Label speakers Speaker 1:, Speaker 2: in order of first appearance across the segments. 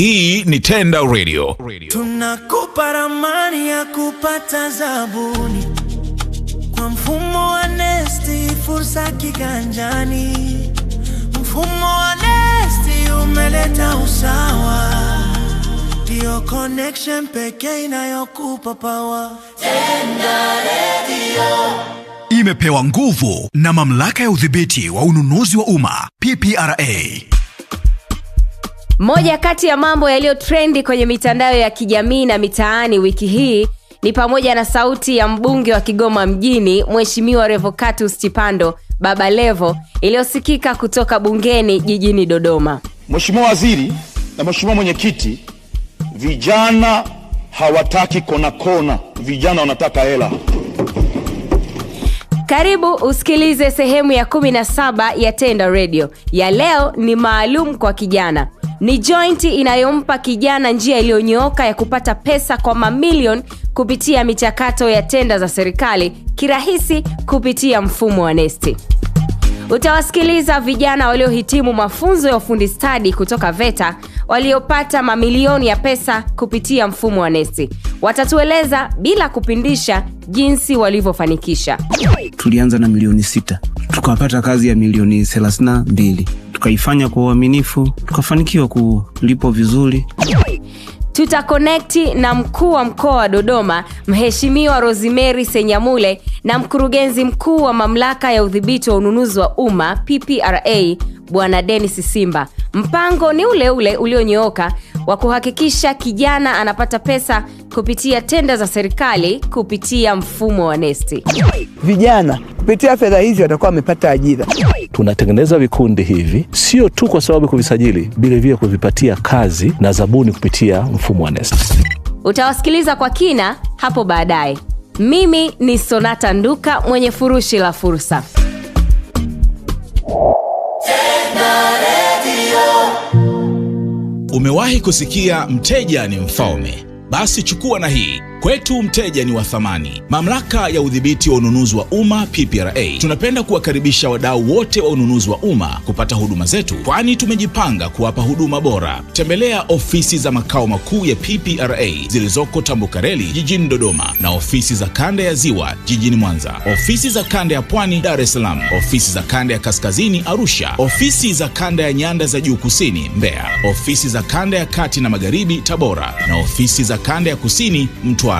Speaker 1: Hii ni Tenda Radio.
Speaker 2: Tunakupa ramani ya kupata zabuni kwa mfumo wa Nesti, fursa kiganjani. Mfumo wa Nesti umeleta usawa, ndio connection pekee inayokupa power. Tenda Radio
Speaker 3: imepewa nguvu na Mamlaka ya Udhibiti wa Ununuzi wa Umma, PPRA.
Speaker 4: Moja kati ya mambo yaliyo trendi kwenye mitandao ya kijamii na mitaani wiki hii ni pamoja na sauti ya mbunge wa Kigoma mjini, Mheshimiwa Revocatus Chipando Baba Levo, iliyosikika kutoka bungeni jijini Dodoma.
Speaker 5: Mheshimiwa Waziri na Mheshimiwa Mwenyekiti, vijana hawataki kona, vijana wanataka hela.
Speaker 4: Karibu usikilize sehemu ya 17 ya Tenda Radio. Ya leo ni maalum kwa kijana. Ni joint inayompa kijana njia iliyonyooka ya kupata pesa kwa mamilioni kupitia michakato ya tenda za serikali kirahisi kupitia mfumo wa Nesti. Utawasikiliza vijana waliohitimu mafunzo ya ufundi stadi kutoka VETA waliopata mamilioni ya pesa kupitia mfumo wa Nesti. Watatueleza bila kupindisha jinsi walivyofanikisha.
Speaker 6: Tulianza na milioni 6, tukapata kazi ya milioni 32, tukaifanya kwa uaminifu, tukafanikiwa kulipwa vizuri.
Speaker 4: Tutakonekti na mkuu wa mkoa wa Dodoma, Mheshimiwa Rosemary Senyamule, na mkurugenzi mkuu wa Mamlaka ya Udhibiti wa Ununuzi wa Umma, PPRA, Bwana Dennis Simba. Mpango ni ule ulionyooka wa kuhakikisha kijana anapata pesa kupitia tenda za serikali kupitia mfumo wa Nesti.
Speaker 7: Vijana kupitia fedha hizi watakuwa wamepata ajira.
Speaker 8: Tunatengeneza vikundi hivi sio tu kwa sababu kuvisajili, vile kuvipatia kazi na zabuni kupitia mfumo wa Nesti.
Speaker 4: Utawasikiliza kwa kina hapo baadaye. Mimi ni Sonata Nduka, mwenye furushi la fursa.
Speaker 1: Umewahi kusikia mteja ni mfalme? Basi chukua na hii. Kwetu mteja ni wa thamani. Mamlaka ya Udhibiti wa Ununuzi wa Umma, PPRA, tunapenda kuwakaribisha wadau wote wa ununuzi wa umma kupata huduma zetu, kwani tumejipanga kuwapa huduma bora. Tembelea ofisi za makao makuu ya PPRA zilizoko Tambukareli jijini Dodoma, na ofisi za kanda ya Ziwa jijini Mwanza, ofisi za kanda ya Pwani Dar es Salaam, ofisi za kanda ya Kaskazini Arusha, ofisi za kanda ya Nyanda za Juu Kusini Mbeya, ofisi za kanda ya Kati na Magharibi Tabora, na ofisi za kanda ya Kusini Mtwara.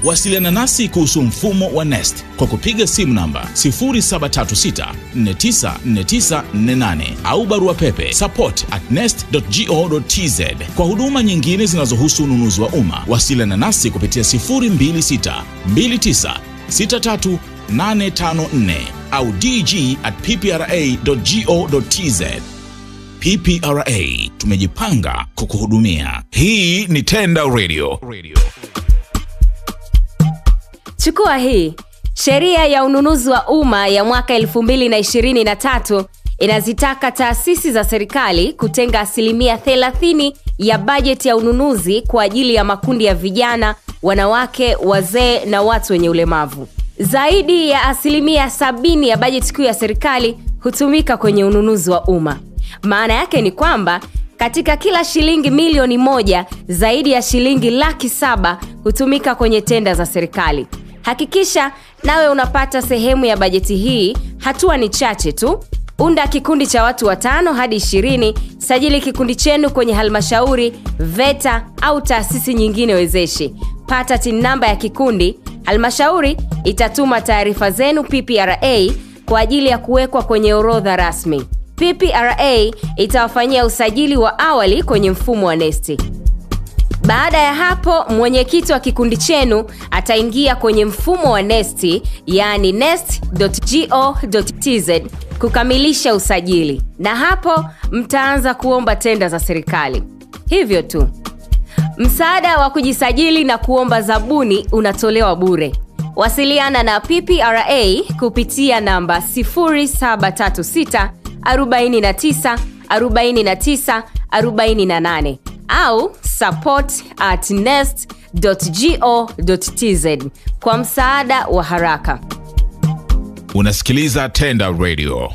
Speaker 1: Wasiliana nasi kuhusu mfumo wa Nest kwa kupiga simu namba 0736494948 au barua pepe support@nest.go.tz. Kwa huduma nyingine zinazohusu ununuzi wa umma, wasiliana nasi kupitia 0262363854 au dg@ppra.go.tz. PPRA, tumejipanga kukuhudumia. Hii ni Tenda Radio.
Speaker 4: Chukua hii. Sheria ya ununuzi wa umma ya mwaka 2023 inazitaka taasisi za serikali kutenga 30% ya bajeti ya ununuzi kwa ajili ya makundi ya vijana, wanawake, wazee na watu wenye ulemavu. Zaidi ya 70% ya bajeti kuu ya serikali hutumika kwenye ununuzi wa umma. Maana yake ni kwamba katika kila shilingi milioni 1, zaidi ya shilingi 700,000 hutumika kwenye tenda za serikali. Hakikisha nawe unapata sehemu ya bajeti hii. Hatua ni chache tu. Unda kikundi cha watu 5 hadi 20. Sajili kikundi chenu kwenye halmashauri, VETA au taasisi nyingine wezeshi. Pata TIN namba ya kikundi. Halmashauri itatuma taarifa zenu PPRA kwa ajili ya kuwekwa kwenye orodha rasmi. PPRA itawafanyia usajili wa awali kwenye mfumo wa Nesti. Baada ya hapo, mwenyekiti wa kikundi chenu ataingia kwenye mfumo wa Nesti, yani nest.go.tz, kukamilisha usajili. Na hapo mtaanza kuomba tenda za serikali. Hivyo tu. Msaada wa kujisajili na kuomba zabuni unatolewa bure. Wasiliana na PPRA kupitia namba 0736494948 au support@nest.go.tz kwa msaada wa haraka.
Speaker 1: Unasikiliza Tenda Radio.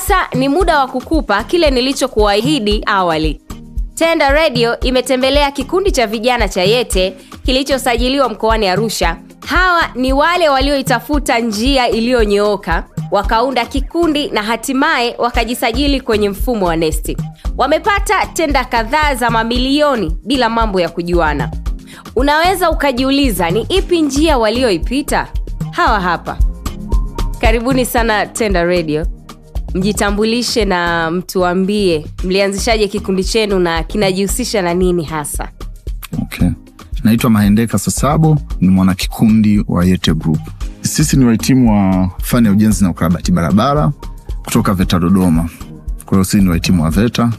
Speaker 4: Sasa ni muda wa kukupa kile nilichokuahidi awali. Tenda Radio imetembelea kikundi cha vijana cha Yete kilichosajiliwa mkoani Arusha. Hawa ni wale walioitafuta njia iliyonyooka, wakaunda kikundi na hatimaye wakajisajili kwenye mfumo wa NeST. Wamepata tenda kadhaa za mamilioni bila mambo ya kujuana. Unaweza ukajiuliza ni ipi njia walioipita? Hawa hapa. Karibuni sana Tenda Radio. Mjitambulishe na mtuambie mlianzishaje kikundi chenu na kinajihusisha na nini hasa?
Speaker 9: Okay. Naitwa Mahendeka Sasabo, ni mwana kikundi wa Yete Group. Sisi ni wahitimu wa fani ya ujenzi na ukarabati barabara kutoka VETA Dodoma. Kwa hiyo sisi ni wahitimu wa VETA.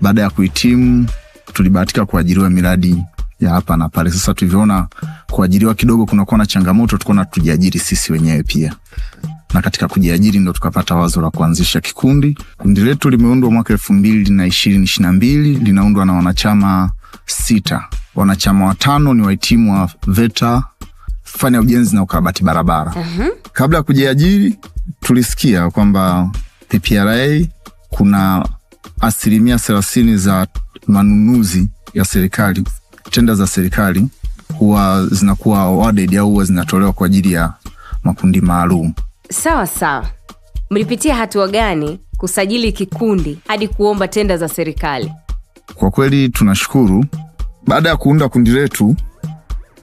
Speaker 9: Baada ya kuhitimu tulibahatika kuajiriwa miradi ya hapa na pale. Sasa tulivyoona kuajiriwa kidogo kunakuwa na changamoto, tukaona tujiajiri sisi wenyewe pia. Na katika kujiajiri ndio tukapata wazo la kuanzisha kikundi. Kundi letu limeundwa mwaka 2022, linaundwa na wanachama 6. Wanachama 5 ni wahitimu wa VETA fani ya ujenzi na ukarabati barabara. Kabla ya kujiajiri tulisikia kwamba PPRA kuna 30% za manunuzi ya serikali, tenda za serikali huwa zinakuwa awarded au huwa zinatolewa kwa ajili ya makundi maalum.
Speaker 4: Sawa. Mlipitia hatua gani kusajili kikundi hadi kuomba tenda za serikali?
Speaker 9: Kwa kweli tunashukuru. Baada ya kuunda kundi letu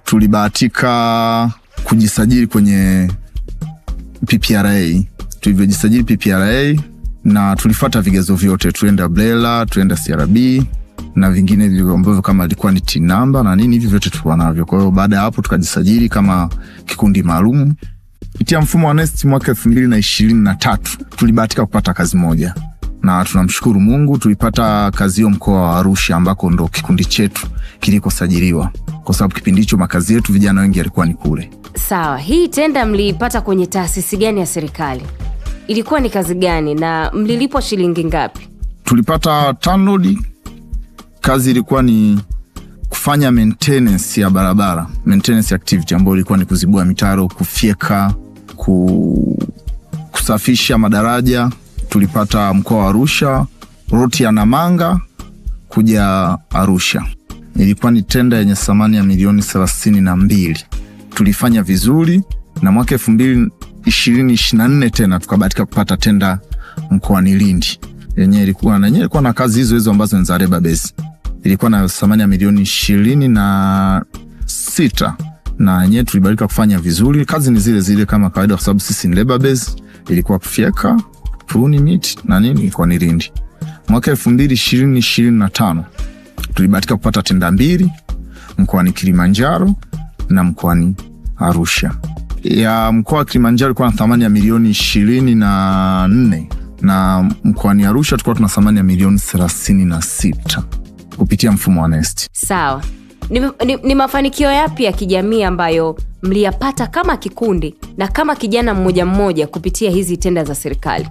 Speaker 9: tulibahatika kujisajili kwenye PPRA. Tulivyojisajili PPRA na tulifuata vigezo vyote, tuenda BRELA, tuenda CRB na vingine ambavyo kama ilikuwa ni TIN number na nini, hivi vyote tulikuwa navyo. Kwa hiyo baada ya hapo tukajisajili kama kikundi maalum. Kupitia mfumo wa NeST mwaka 2023 tulibahatika kupata kazi moja. Na tunamshukuru Mungu tulipata kazi hiyo mkoa wa Arusha ambako ndo kikundi chetu kilikosajiliwa. Kwa sababu kipindi hicho makazi yetu vijana wengi walikuwa ni kule.
Speaker 4: Sawa, hii tenda mliipata kwenye taasisi gani ya serikali? Ilikuwa ni kazi gani na mlilipwa shilingi ngapi?
Speaker 9: Tulipata TANROADS. Kazi ilikuwa ni kufanya maintenance ya barabara, maintenance activity ambayo ilikuwa ni kuzibua mitaro, kufyeka, kusafisha madaraja. Tulipata mkoa wa Arusha, roti ya Namanga kuja Arusha. Ilikuwa ni tenda yenye thamani ya milioni 32. Tulifanya vizuri na mwaka 2024 tena tukabahatika kupata tenda mkoani Lindi. Yenyewe ilikuwa na kazi hizo ambazo ni za labor base. Ilikuwa na thamani ya milioni 26 na yenyewe tulibahatika kufanya vizuri. Kazi ni zile kama kawaida kwa sababu sisi ni labor base. Ilikuwa kufyeka, pruni miti na nini, ilikuwa ni Lindi. Mwaka 2025 tulibahatika kupata tenda 2 mkoani Kilimanjaro na mkoani Arusha. Ya mkoa wa Kilimanjaro ilikuwa na thamani ya milioni 24 na mkoani Arusha tulikuwa tuna thamani ya milioni 36 kupitia mfumo wa NeST.
Speaker 4: Sawa. Ni mafanikio yapi ya kijamii ambayo mliyapata kama kikundi na kama kijana mmoja kupitia hizi tenda za serikali?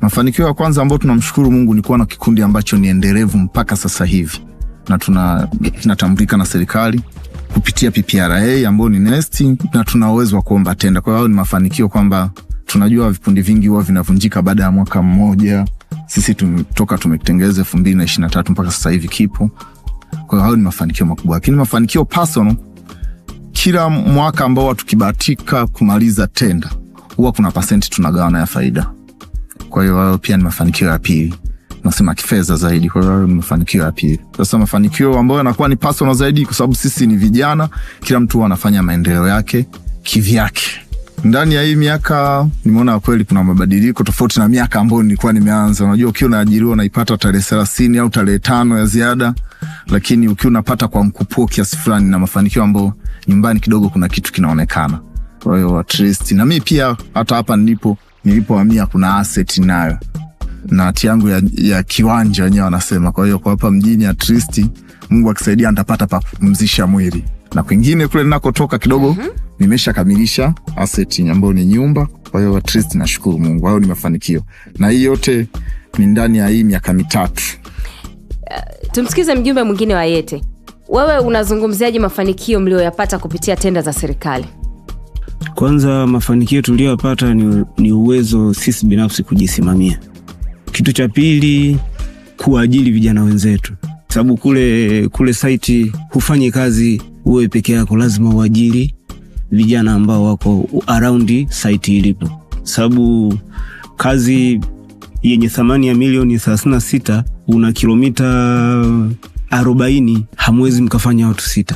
Speaker 9: Mafanikio ya kwanza ambayo tunamshukuru Mungu ni kuwa na kikundi ambacho ni endelevu mpaka sasa hivi. Na tunatambulika na serikali kupitia PPRA ambayo ni NeST na tuna uwezo wa kuomba tenda. Kwa hiyo ni mafanikio kwamba tunajua vikundi vingi huwa vinavunjika baada ya mwaka mmoja. Sisi tumekitengeneza 2023 mpaka sasa hivi kipo. Kwa hiyo ni mafanikio makubwa. Lakini mafanikio personal, kila mwaka ambao tukibahatika kumaliza tenda huwa kuna percent tunagawana ya faida. Kwa hiyo pia ni mafanikio ya pili. Nasema kifedha zaidi. Kwa hiyo ni mafanikio ya pili. Sasa mafanikio ambayo yanakuwa ni personal zaidi kwa sababu sisi ni vijana, kila mtu anafanya maendeleo yake kivyake. Ndani ya hii miaka nimeona kweli kuna mabadiliko tofauti na miaka ambayo nilikuwa nimeanza. Unajua ukiwa unaajiriwa unaipata tarehe 30 au tarehe 5 ya ziada, lakini ukiwa unapata kwa mkupuo kiasi fulani na mafanikio ambayo nyumbani kidogo kuna kitu kinaonekana. Kwa hiyo at least na mimi pia hata hapa nilipohamia kuna asset nayo. Na hati yangu ya kiwanja wenyewe wanasema. Kwa hiyo kwa hapa mjini at least Mungu akisaidia nitapata pa kupumzisha mwili. Na kwingine kule ninakotoka kidogo nimeshakamilisha asset ambayo ni nyumba. Kwa hiyo at least nashukuru Mungu. Hayo ni mafanikio. Na hii yote ni ndani ya hii miaka 3.
Speaker 4: Tumsikize mjumbe mwingine wa Yete. Wewe unazungumziaje mafanikio mlioyapata kupitia tenda za serikali?
Speaker 6: Kwanza mafanikio tuliyopata ni uwezo sisi binafsi kujisimamia. Kitu cha pili, kuajiri vijana wenzetu. Sababu kule site hufanyi kazi uwe peke yako, lazima uajiri vijana ambao wako around site ilipo. Sababu kazi yenye thamani ya milioni 36 una kilomita 40, hamwezi mkafanya watu 6.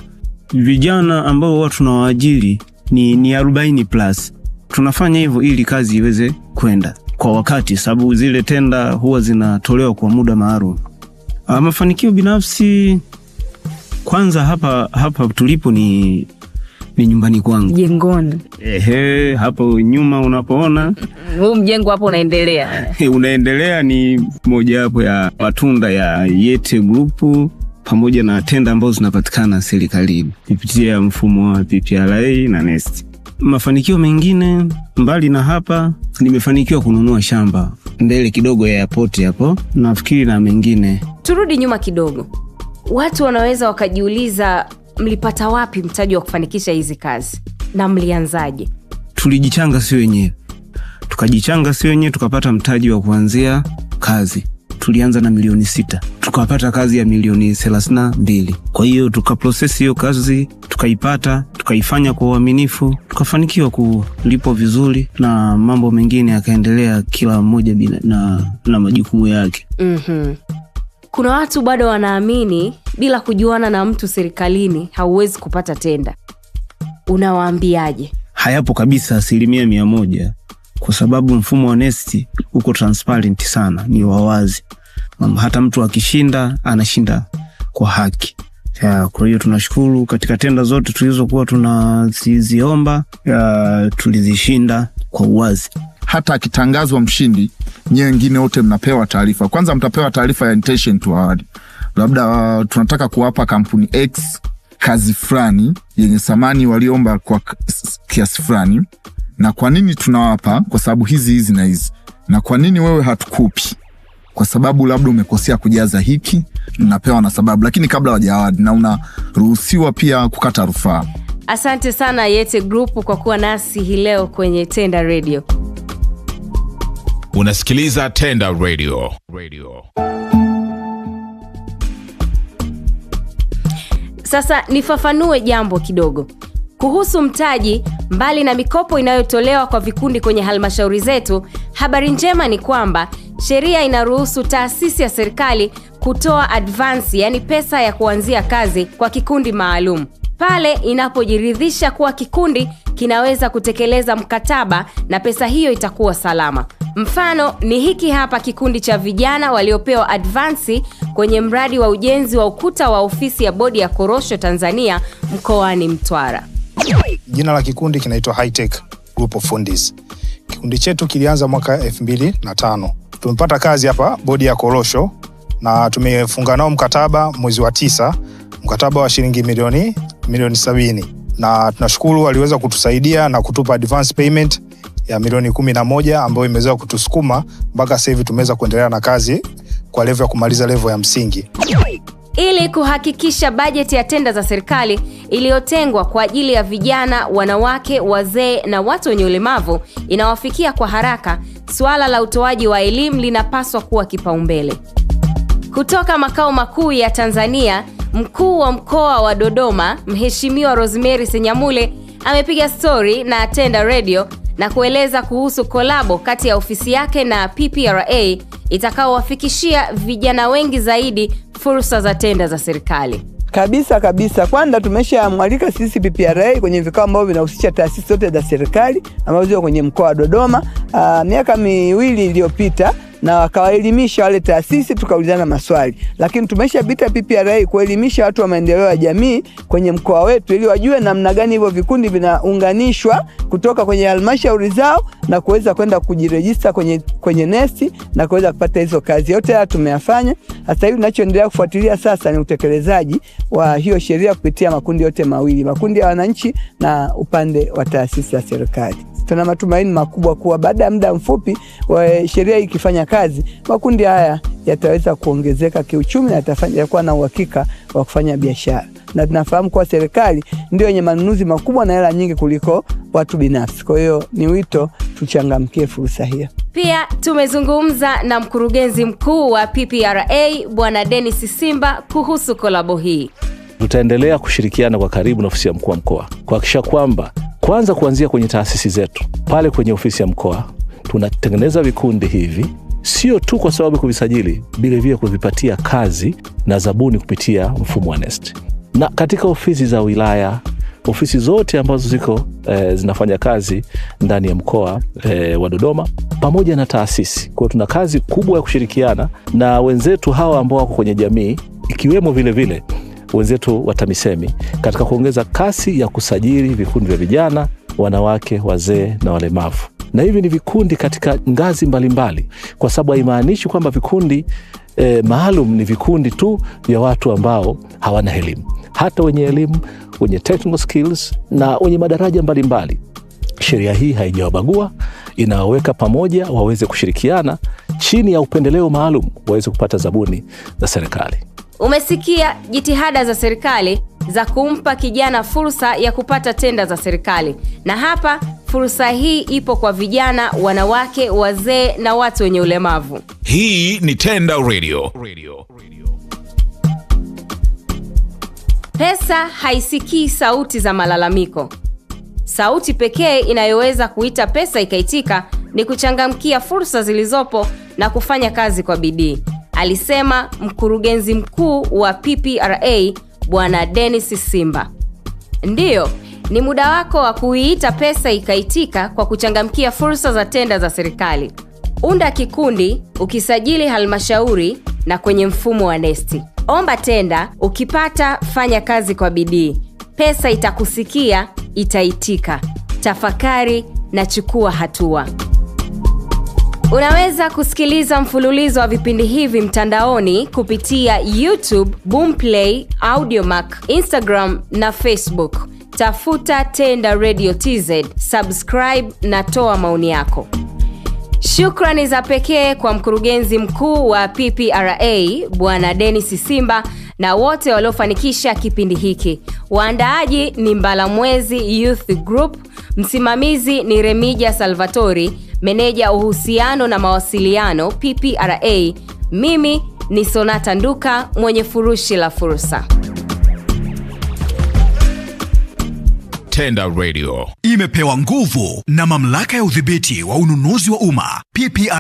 Speaker 6: Vijana ambao watu tunawaajiri ni 40 plus. Tunafanya hivyo ili kazi iweze kwenda kwa wakati, sababu zile tenda huwa zinatolewa kwa muda maalum. Mafanikio binafsi, kwanza hapa tulipo ni nyumbani kwangu.
Speaker 4: Jengoni.
Speaker 6: Hapo nyuma unapoona
Speaker 4: huu mjengo hapo unaendelea
Speaker 6: ni moja hapo ya matunda ya Yete Group pamoja na tenda ambazo zinapatikana serikalini kupitia mfumo wa PPRA na NeST. Mafanikio mengine mbali na hapa, nimefanikiwa kununua shamba mbele kidogo ya airport hapo, nafikiri na mengine.
Speaker 4: Turudi nyuma kidogo. Watu wanaweza wakajiuliza, mlipata wapi mtaji wa kufanikisha hizi kazi na mlianzaje?
Speaker 6: Tulijichanga si wenyewe. Tukapata mtaji wa kuanzia kazi. Tulianza na milioni 6. Tukapata kazi ya milioni 32. Kwa hiyo tukaprocess hiyo kazi, tukaipata, tukaifanya kwa uaminifu, tukafanikiwa kulipwa vizuri na mambo mengine yakaendelea, kila mmoja na majukumu yake.
Speaker 4: Kuna watu bado wanaamini bila kujuana na mtu serikalini hauwezi kupata tenda. Unawaambiaje?
Speaker 6: Hayapo kabisa 100%, kwa sababu mfumo wa NeST uko transparent sana, ni wawazi. Hata mtu akishinda anashinda kwa haki. Kwa hiyo tunashukuru katika tenda zote tulizokuwa tunaziomba, tulizishinda kwa uwazi.
Speaker 9: Hata akitangazwa mshindi, nyewe wengine wote mnapewa taarifa. Kwanza mtapewa taarifa ya intention to award. Labda tunataka kuwapa kampuni X kazi fulani yenye thamani waliomba kwa kiasi fulani, na kwa nini tunawapa? Kwa sababu hizi na hizi. Na kwa nini wewe hatukupi? Kwa sababu labda umekosea kujaza hiki, unapewa na sababu, lakini kabla hawajawadi, na unaruhusiwa pia kukata rufaa.
Speaker 4: Asante sana Yete Group kwa kuwa nasi hii leo kwenye Tenda Radio.
Speaker 1: Unasikiliza Tenda Radio.
Speaker 4: Sasa nifafanue jambo kidogo kuhusu mtaji. Mbali na mikopo inayotolewa kwa vikundi kwenye halmashauri zetu, habari njema ni kwamba sheria inaruhusu taasisi ya serikali kutoa advance, yani pesa ya kuanzia kazi kwa kikundi maalum, pale inapojiridhisha kuwa kikundi kinaweza kutekeleza mkataba na pesa hiyo itakuwa salama. Mfano ni hiki hapa, kikundi cha vijana waliopewa advance kwenye mradi wa ujenzi wa ukuta wa ofisi ya bodi ya korosho Tanzania mkoani Mtwara.
Speaker 10: Jina la kikundi kinaitwa High Tech Group of Funds. Kikundi chetu kilianza mwaka 2005. Tumepata kazi hapa bodi ya korosho na tumefunga nao mkataba mwezi wa 9, mkataba wa shilingi milioni 70, na tunashukuru waliweza kutusaidia na kutupa advance payment ya milioni 11 ambayo imeweza kutusukuma mpaka sasa hivi tumeweza kuendelea na kazi kwa level ya kumaliza level ya msingi.
Speaker 4: Ili kuhakikisha bajeti ya tenda za serikali iliyotengwa kwa ajili ya vijana, wanawake, wazee na watu wenye ulemavu inawafikia kwa haraka, suala la utoaji wa elimu linapaswa kuwa kipaumbele. Kutoka makao makuu ya Tanzania, Mkuu wa Mkoa wa Dodoma, Mheshimiwa Rosemary Senyamule amepiga story na Tenda Radio na kueleza kuhusu kolabo kati ya ofisi yake na PPRA itakaowafikishia vijana wengi zaidi fursa za tenda za serikali.
Speaker 7: Kabisa. Kwanza tumeshamwalika sisi PPRA kwenye vikao ambavyo vinahusisha taasisi zote za serikali ambazo ziko kwenye mkoa wa Dodoma miaka 2 iliyopita, na wakawaelimisha wale taasisi, tukaulizana maswali. Lakini tumeshapita PPRA kuelimisha watu wa maendeleo ya jamii kwenye mkoa wetu ili wajue namna gani hivyo vikundi vinaunganishwa kutoka kwenye halmashauri zao na kuweza kwenda kujirejista kwenye NeST na kuweza kupata hizo kazi. Yote haya tumeyafanya. Sasa hivi tunachoendelea kufuatilia sasa ni utekelezaji wa hiyo sheria kupitia makundi yote mawili, makundi ya wananchi na upande wa taasisi za serikali. Tuna matumaini makubwa kuwa baada ya muda mfupi wa sheria ikifanya kazi, makundi haya yataweza kuongezeka kiuchumi na yatakuwa na uhakika wa kufanya biashara. Na tunafahamu kwa serikali ndio yenye manunuzi makubwa na hela nyingi kuliko watu binafsi. Kwa hiyo ni wito tuchangamkie fursa hiyo.
Speaker 4: Pia tumezungumza na mkurugenzi mkuu wa PPRA Bwana Dennis Simba kuhusu kolabo hii.
Speaker 8: Tutaendelea kushirikiana kwa karibu na ofisi ya mkuu wa mkoa kuhakikisha kwamba kwanza kuanzia kwenye taasisi zetu pale kwenye ofisi ya mkoa tunatengeneza vikundi hivi, sio tu kwa sababu kuvisajili, bila vile kuvipatia kazi na zabuni kupitia mfumo wa NeST. Na katika ofisi za wilaya, ofisi zote ambazo ziko zinafanya kazi ndani ya mkoa wa Dodoma pamoja na taasisi. Kwa tuna kazi kubwa ya kushirikiana na wenzetu hawa ambao wako kwenye jamii, ikiwemo vile vile wenzetu wa TAMISEMI katika kuongeza kasi ya kusajili vikundi vya vijana, wanawake, wazee na walemavu. Na hivi ni vikundi katika ngazi mbalimbali, kwa sababu haimaanishi kwamba vikundi maalum ni vikundi tu vya watu ambao hawana elimu. Hata wenye elimu, wenye technical skills na wenye madaraja mbalimbali. Sheria hii haijawabagua, inawaweka pamoja waweze kushirikiana chini ya upendeleo maalum waweze kupata zabuni za serikali.
Speaker 4: Umesikia jitihada za serikali za kumpa kijana fursa ya kupata tenda za serikali. Na hapa fursa hii ipo kwa vijana, wanawake, wazee na watu wenye ulemavu.
Speaker 1: Hii ni Tenda Radio.
Speaker 4: Pesa haisikii sauti za malalamiko. Sauti pekee inayoweza kuita pesa ikaitika ni kuchangamkia fursa zilizopo na kufanya kazi kwa bidii, alisema mkurugenzi mkuu wa PPRA Bwana Dennis Simba. Ndiyo, ni muda wako wa kuiita pesa ikaitika kwa kuchangamkia fursa za tenda za serikali. Unda kikundi, ukisajili halmashauri na kwenye mfumo wa NeST. Omba tenda, ukipata fanya kazi kwa bidii. Pesa itakusikia, itaitika. Tafakari na chukua hatua. Unaweza kusikiliza mfululizo wa vipindi hivi mtandaoni kupitia YouTube, Boomplay, Audiomack, Instagram na Facebook. Tafuta Tenda Radio TZ, subscribe na toa maoni yako. Shukrani za pekee kwa mkurugenzi mkuu wa PPRA Bwana Dennis Simba na wote waliofanikisha kipindi hiki. Waandaaji ni Mbalamwezi Youth Group, msimamizi ni Remija Salvatori, meneja uhusiano na mawasiliano PPRA. Mimi ni Sonata Nduka, mwenye furushi la fursa.
Speaker 1: Tenda Radio
Speaker 3: imepewa nguvu na mamlaka ya udhibiti wa ununuzi wa umma PPRA.